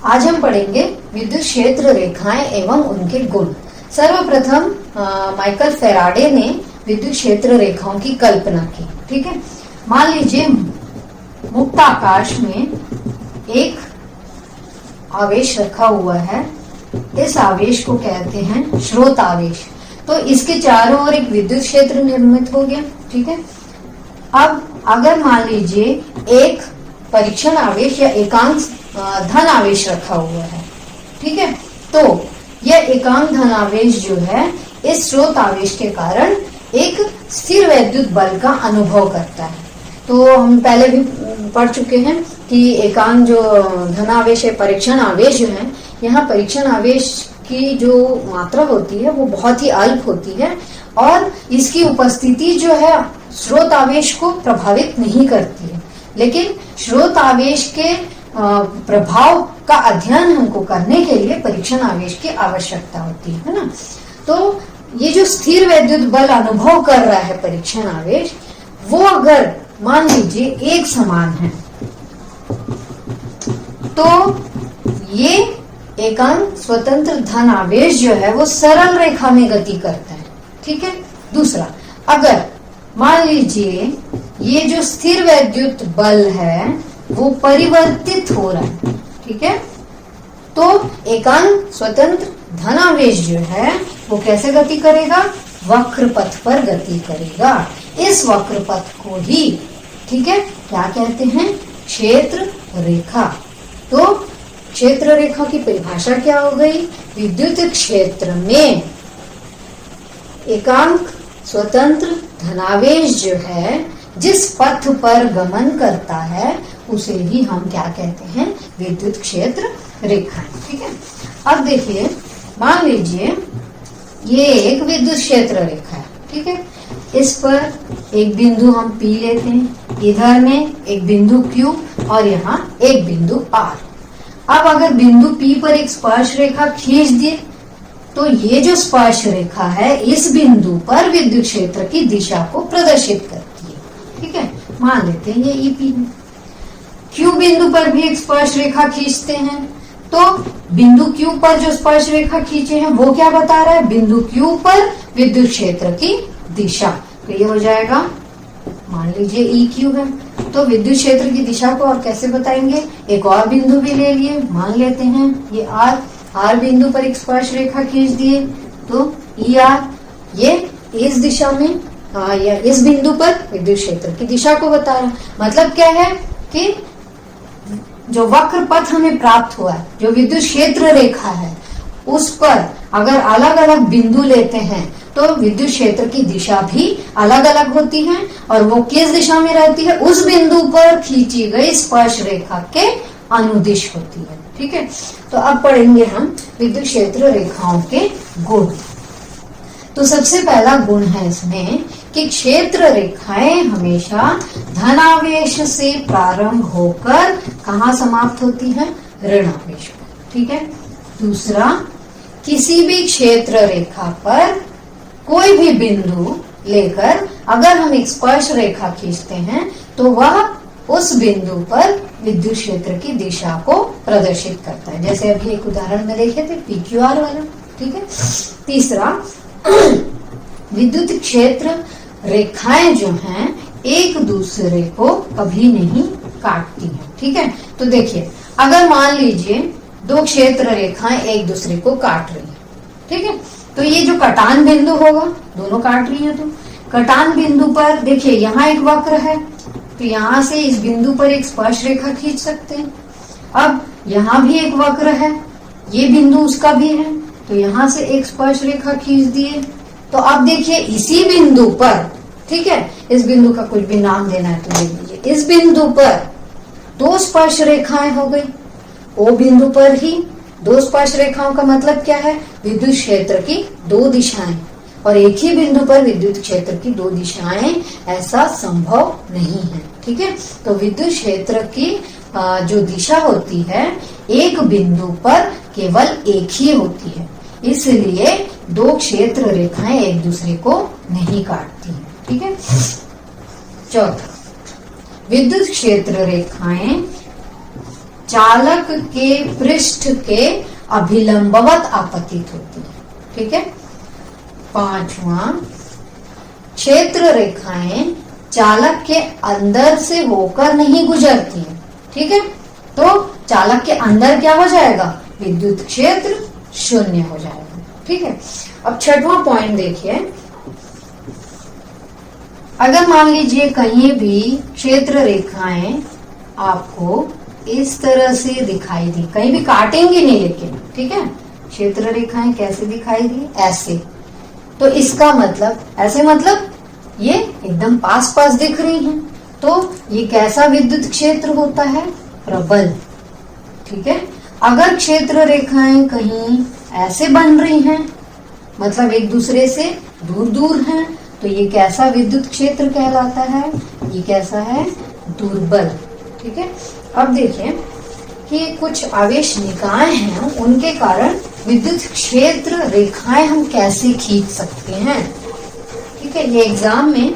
आज हम पढ़ेंगे विद्युत क्षेत्र रेखाएं एवं उनके गुण। सर्वप्रथम माइकल फेराडे ने विद्युत क्षेत्र रेखाओं की कल्पना की। ठीक है, मान लीजिए मुक्त आकाश में एक आवेश रखा हुआ है। इस आवेश को कहते हैं स्रोत आवेश। तो इसके चारों ओर एक विद्युत क्षेत्र निर्मित हो गया। ठीक है, अब अगर मान लीजिए एक परीक्षण आवेश या एकांक धन आवेश रखा हुआ है, ठीक है, तो यह एकांक धन आवेश जो है इस स्रोत आवेश के कारण एक स्थिर वैद्युत बल का अनुभव करता है। तो हम पहले भी पढ़ चुके हैं कि एकांक जो धन आवेश है, परीक्षण आवेश जो है, यहाँ परीक्षण आवेश की जो मात्रा होती है वो बहुत ही अल्प होती है और इसकी उपस्थिति जो है स्रोत आवेश को प्रभावित नहीं करती है। लेकिन स्रोत आवेश के प्रभाव का अध्ययन हमको करने के लिए परीक्षण आवेश की आवश्यकता होती है ना। तो ये जो स्थिर वैद्युत बल अनुभव कर रहा है परीक्षण आवेश, वो अगर मान लीजिए एक समान है तो ये एकांक स्वतंत्र धन आवेश जो है वो सरल रेखा में गति करता है। ठीक है, दूसरा, अगर मान लीजिए ये जो स्थिर वैद्युत बल है वो परिवर्तित हो रहा है, ठीक है, तो एकांक स्वतंत्र धन आवेश जो है वो कैसे गति करेगा? वक्र पथ पर गति करेगा। इस वक्र पथ को ही, ठीक है, क्या कहते हैं? क्षेत्र रेखा। तो क्षेत्र रेखा की परिभाषा क्या हो गई? विद्युत क्षेत्र में एकांक स्वतंत्र धनावेश जो है जिस पथ पर गमन करता है उसे ही हम क्या कहते हैं? विद्युत क्षेत्र रेखा। ठीक है, अब देखिए, मान लीजिए ये एक विद्युत क्षेत्र रेखा है। ठीक है, इस पर एक बिंदु हम P लेते हैं, इधर में एक बिंदु Q और यहाँ एक बिंदु R। अब अगर बिंदु P पर एक स्पर्श रेखा खींच दिए तो ये जो स्पर्श रेखा है इस बिंदु पर विद्युत क्षेत्र की दिशा को प्रदर्शित करती है। ठीक है, मान लेते हैं ये EP है। Q बिंदु पर भी एक स्पर्श रेखा खींचते हैं तो बिंदु Q पर जो स्पर्श रेखा खींचे हैं वो क्या बता रहा है? बिंदु Q पर विद्युत क्षेत्र की दिशा। तो ये हो जाएगा, मान लीजिए EQ है, तो विद्युत क्षेत्र की दिशा को और कैसे बताएंगे? एक और बिंदु भी ले लिए, मान लेते हैं ये R बिंदु पर एक स्पर्श रेखा खींच दिए तो ER, ये इस दिशा में या इस बिंदु पर विद्युत क्षेत्र की दिशा को बता रहा है। मतलब क्या है कि जो वक्र पथ हमें प्राप्त हुआ है, जो विद्युत क्षेत्र रेखा है, उस पर अगर अलग अलग बिंदु लेते हैं तो विद्युत क्षेत्र की दिशा भी अलग अलग होती है और वो किस दिशा में रहती है? उस बिंदु पर खींची गई स्पर्श रेखा के अनुदिश होती है। ठीक है, तो अब पढ़ेंगे हम विद्युत क्षेत्र रेखाओं के गुण। तो सबसे पहला गुण है इसमें कि क्षेत्र रेखाएं हमेशा धनावेश से प्रारंभ होकर कहाँ समाप्त होती है? ऋणावेश पर। ठीक है, दूसरा, किसी भी क्षेत्र रेखा पर कोई भी बिंदु लेकर अगर हम एक स्पर्श रेखा खींचते हैं तो वह उस बिंदु पर विद्युत क्षेत्र की दिशा को प्रदर्शित करता है। जैसे अभी एक उदाहरण में देखे थे PQR वाला। ठीक है, तीसरा, विद्युत क्षेत्र रेखाएं जो हैं एक दूसरे को कभी नहीं काटती हैं। ठीक है, तो देखिए, अगर मान लीजिए दो क्षेत्र रेखाएं एक दूसरे को काट रही है, ठीक है, तो ये जो कटान बिंदु होगा, दोनों काट रही है, तो कटान बिंदु पर देखिए यहाँ एक वक्र है तो यहाँ से इस बिंदु पर एक स्पर्श रेखा खींच सकते हैं। अब यहाँ भी एक वक्र है, ये बिंदु उसका भी है, तो यहाँ से एक स्पर्श रेखा खींच दिए। तो अब देखिए इसी बिंदु पर, ठीक है, इस बिंदु का कुछ भी नाम देना है तो ले लीजिए, इस बिंदु पर दो स्पर्श रेखाएं हो गई। ओ बिंदु पर ही दो स्पर्श रेखाओं का मतलब क्या है? विद्युत क्षेत्र की दो दिशाएं, और एक ही बिंदु पर विद्युत क्षेत्र की दो दिशाएं, ऐसा संभव नहीं है। ठीक है, तो विद्युत क्षेत्र की जो दिशा होती है एक बिंदु पर केवल एक ही होती है, इसलिए दो क्षेत्र रेखाएं एक दूसरे को नहीं काटती हैं। ठीक है, चौथा, विद्युत क्षेत्र रेखाएं चालक के पृष्ठ के अभिलंबवत आपतित होती है। ठीक है। 5वां, क्षेत्र रेखाएं चालक के अंदर से होकर नहीं गुजरती है। ठीक है। तो चालक के अंदर क्या हो जाएगा, विद्युत क्षेत्र शून्य हो जाएगा। ठीक है। अब 6वां पॉइंट देखिए, अगर मान लीजिए कहीं भी क्षेत्र रेखाएं आपको इस तरह से दिखाई दी, कहीं भी काटेंगे नहीं लेकिन, ठीक है, क्षेत्र रेखाएं कैसे दिखाई दी, ऐसे, तो इसका मतलब, ऐसे मतलब ये एकदम पास पास दिख रही हैं, तो ये कैसा विद्युत क्षेत्र होता है, प्रबल। ठीक है। अगर क्षेत्र रेखाएं कहीं ऐसे बन रही हैं, मतलब एक दूसरे से दूर दूर हैं, तो ये कैसा विद्युत क्षेत्र कहलाता है, ये कैसा है, दुर्बल। ठीक है। अब देखिए कि कुछ आवेश निकाय हैं, उनके कारण विद्युत क्षेत्र रेखाएं हम कैसे खींच सकते हैं। ठीक है। ये एग्जाम में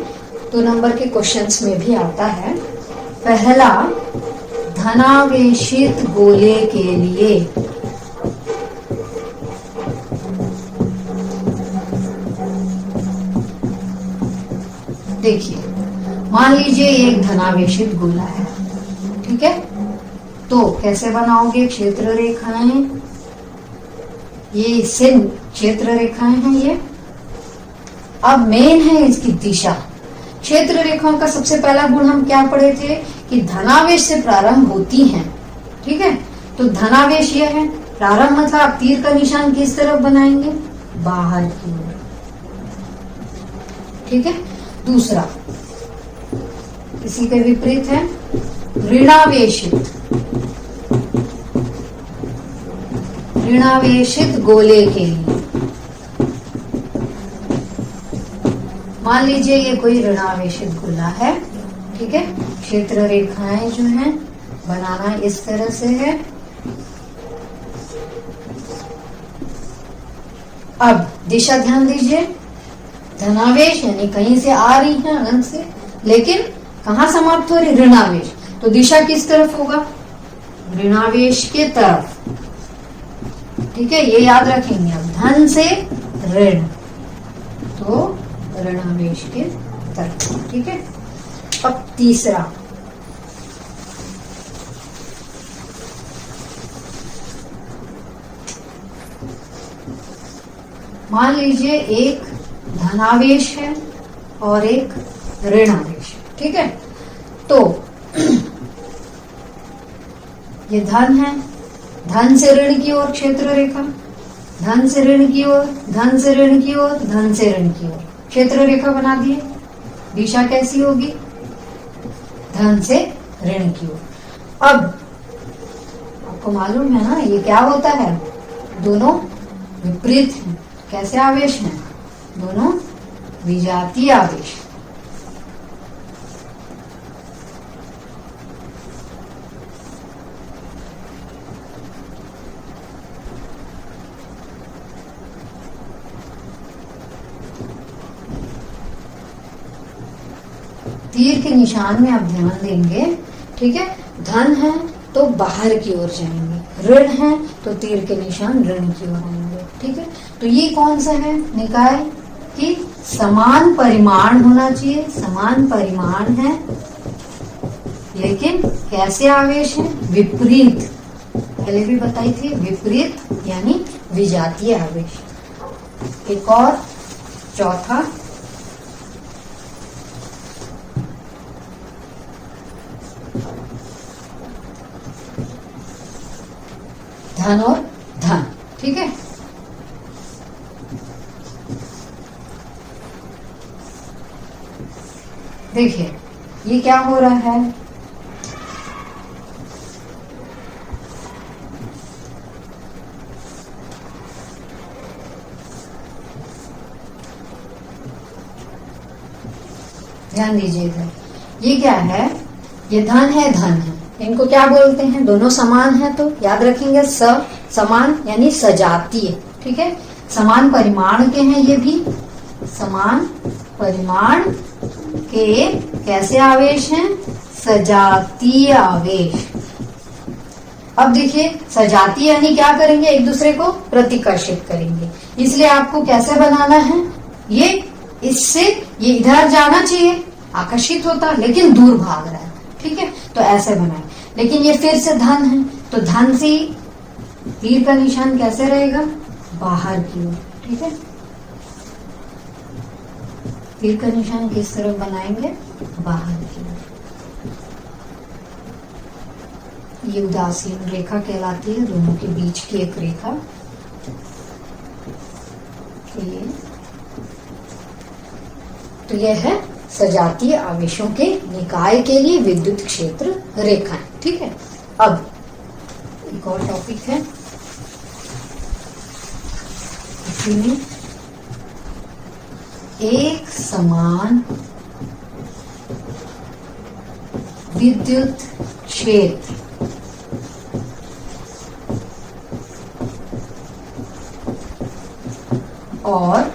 2 नंबर के क्वेश्चंस में भी आता है। पहला, धनावेशित गोले के लिए देखिए, मान लीजिए एक धनावेशित गोला है। ठीक है। तो कैसे बनाओगे क्षेत्र रेखाएं, ये सिन क्षेत्र रेखाएं हैं ये। अब मेन है इसकी दिशा। क्षेत्र रेखाओं का सबसे पहला गुण हम क्या पढ़े थे कि धनावेश से प्रारंभ होती हैं। ठीक है। तो धनावेश ये है, प्रारंभ मतलब आप तीर का निशान किस तरफ बनाएंगे, बाहर की ओर। ठीक है। दूसरा, इसी के विपरीत है ऋणावेशित, ऋणावेशित गोले के लिए। मान लीजिए ये कोई ऋणावेशित गोला है। ठीक है। क्षेत्र रेखाएं जो हैं बनाना इस तरह से है। अब दिशा ध्यान दीजिए, धनावेश यानी कहीं से आ रही है अनंत से, लेकिन कहाँ समाप्त हो रही, ऋणावेश, तो दिशा किस तरफ होगा, ऋणावेश के तरफ। ठीक है। ये याद रखेंगे, अब धन से ऋण, तो ऋणावेश के तरफ। ठीक है। अब तीसरा, मान लीजिए एक धनावेश है और एक ऋणावेश। ठीक है। तो ये धन है, धन से ऋण की ओर क्षेत्र रेखा, धन से ऋण की ओर, धन से ऋण की ओर, धन से ऋण की ओर, क्षेत्र रेखा बना दिए। दिशा कैसी होगी, धन से ऋण की ओर। अब आपको मालूम है ना ये क्या होता है, दोनों विपरीत हैं। कैसे आवेश हैं, दोनों विजातीय आवेश। तीर के निशान में आप ध्यान देंगे। ठीक है। धन है तो बाहर की ओर जाएंगे, ऋण है तो तीर के निशान ऋण की ओर आएंगे। ठीक है। तो ये कौन सा है निकाय कि समान परिमाण होना चाहिए, समान परिमाण है, लेकिन कैसे आवेश है, विपरीत। पहले भी बताई थी, विपरीत यानी विजातीय आवेश। एक और चौथा, धन और धन। ठीक है। देखिए ये क्या हो रहा है, ध्यान दीजिएगा। ये क्या है, ये धन है, धन है, इनको क्या बोलते हैं, दोनों समान है, तो याद रखेंगे समान यानी सजातीय। ठीक है। समान परिमाण के हैं, ये भी समान परिमाण के कैसे आवेश हैं, सजातीय आवेश। अब देखिए सजातीय यानी क्या करेंगे, एक दूसरे को प्रतिकर्षित करेंगे। इसलिए आपको कैसे बनाना है, ये इससे ये इधर जाना चाहिए, आकर्षित होता लेकिन दूर भाग रहा है, ठीक है, तो ऐसे बनाए। लेकिन ये फिर से धन है, तो धन से तीर का निशान कैसे रहेगा, बाहर की ओर, ठीक है। तीर का निशान किस तरफ बनाएंगे, बाहर की ओर। ये उदासीन रेखा कहलाती है, दोनों के बीच की एक रेखा। तो यह है सजातीय आवेशों के निकाय के लिए विद्युत क्षेत्र रेखाएं, ठीक है। अब एक और टॉपिक है, इसी में एक समान विद्युत क्षेत्र और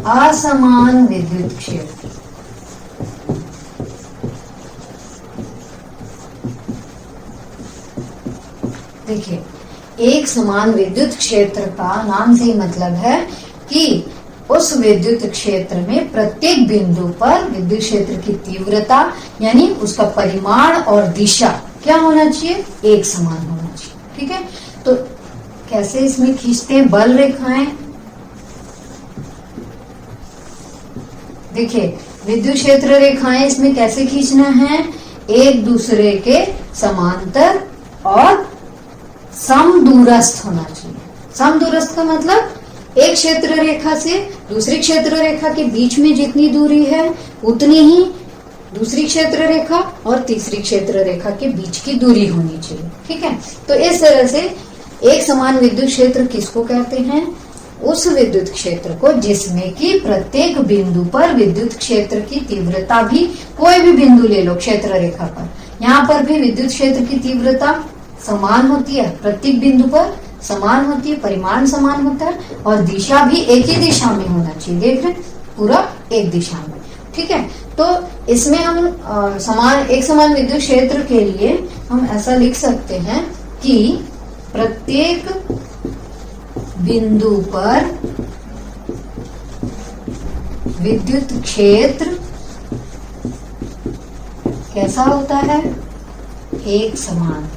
असमान विद्युत क्षेत्र देखिए, एक समान विद्युत क्षेत्र का नाम से ही मतलब है कि उस विद्युत क्षेत्र में प्रत्येक बिंदु पर विद्युत क्षेत्र की तीव्रता यानी उसका परिमाण और दिशा क्या होना चाहिए, एक समान होना चाहिए, ठीक है। तो कैसे इसमें खींचते हैं बल रेखाएं, देखिए विद्युत क्षेत्र रेखाएं इसमें कैसे खींचना है, एक दूसरे के समांतर और समदूरस्थ होना चाहिए। समदूरस्थ का मतलब एक क्षेत्र रेखा से दूसरी क्षेत्र रेखा के बीच में जितनी दूरी है उतनी ही दूसरी क्षेत्र रेखा और तीसरी क्षेत्र रेखा के बीच की दूरी होनी चाहिए, ठीक है। तो इस तरह से एक समान विद्युत क्षेत्र किसको कहते हैं, उस विद्युत क्षेत्र को जिसमें कि प्रत्येक बिंदु पर विद्युत क्षेत्र की तीव्रता भी, कोई भी बिंदु ले लो क्षेत्र रेखा पर, यहाँ पर भी विद्युत क्षेत्र की तीव्रता समान होती है, प्रत्येक बिंदु पर समान होती है, परिमाण समान होता है और दिशा भी एक ही दिशा में होना चाहिए, देख रहे पूरा एक दिशा में, ठीक है। तो इसमें हम एक समान विद्युत क्षेत्र के लिए हम ऐसा लिख सकते हैं कि प्रत्येक बिंदु पर विद्युत क्षेत्र कैसा होता है, एक समान।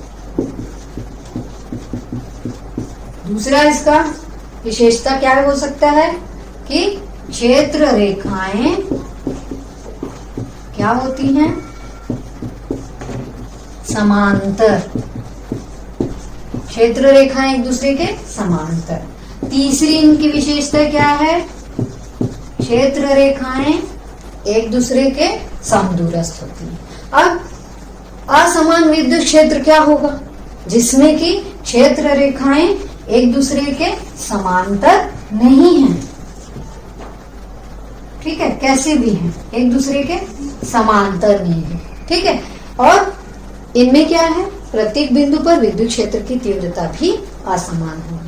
दूसरा इसका विशेषता क्या हो सकता है कि क्षेत्र रेखाएं क्या होती हैं, समांतर, क्षेत्र रेखाएं एक दूसरे के समांतर। तीसरी इनकी विशेषता क्या है, क्षेत्र रेखाएं एक दूसरे के समदूरस्थ होती हैं। अब असमान विद्युत क्षेत्र क्या होगा, जिसमें कि क्षेत्र रेखाएं एक दूसरे के समांतर नहीं हैं, ठीक है, कैसे भी हैं, एक दूसरे के समांतर नहीं है, ठीक है। और इनमें क्या है, प्रत्येक बिंदु पर विद्युत क्षेत्र की तीव्रता भी असमान होगी।